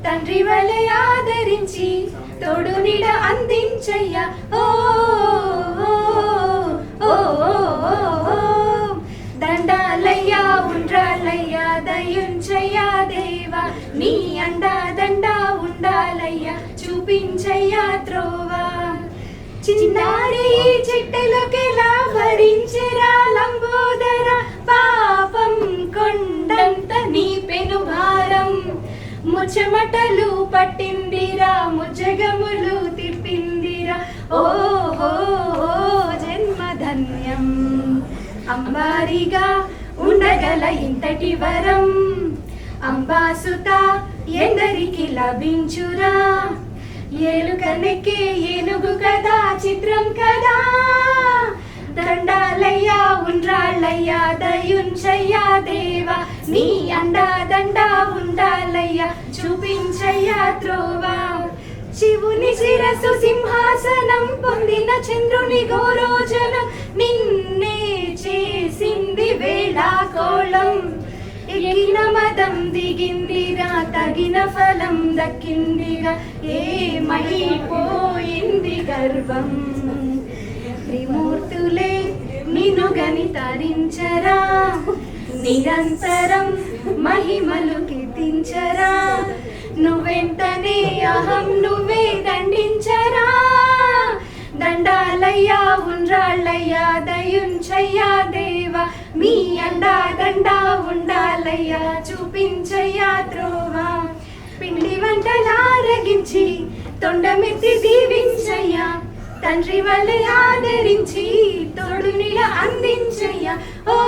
తండ్రి వలె ఆదరించి తోడు నీడ అందించయ్యా ఓ దండాలయ్యా ఉండ్రాలయ్యా దయుంచయ్యా దేవా నీ అండా దండా ఉండాలయ్యా చూపించయ్యా త్రోవా చిన్నారి చిట్టెలకెలా భరించెరా లంబోదర పాపం కొండంత నీ పెను భారం ముచ్చమటలు పట్టిందిరా ముజ్జగములు తిప్పిందిరా ఓహో జన్మధన్యం అంబారిగా ఉండగల ఇంతటి వరం అంబాసుత ఎందరికి లభించురా ఏలుకనెక్కే ఏనుగు కదా చిత్రం కదా దండాలయ్యా ఉండ్రాళ్ళయ్యా దయుంచయ్యా దేవా నీ అండా దండా ఉండాలయ్యా చూపించయ్యా త్రోవా శివుని శిరసు సింహాసనం పొందిన చంద్రుని గోరోజనం నిన్నే చేసింది వేళాకోళం ఎగిన మదం దిగిందిరా తగిన ఫలం దక్కిందిగా ఏమైపోయింది గర్వం త్రిమూర్తులే నిన్ను గని తరించరా నిరంతరం మహిమలు కీర్తించరా నువ్వెంతనే అహం నువ్వే దండించరా దండాలయ్యా ఉండ్రాళ్ళయ్యా దయుంచయ్యా దేవా మీ అండా దండా ఉండాలయ్యా చూపించయ్యా త్రోవా పిండి వంటలారగించి తొండమెత్తి దీవించయ్యా తండ్రి వలె ఆదరించి తోడు నీడ అందించయ్యా ఓ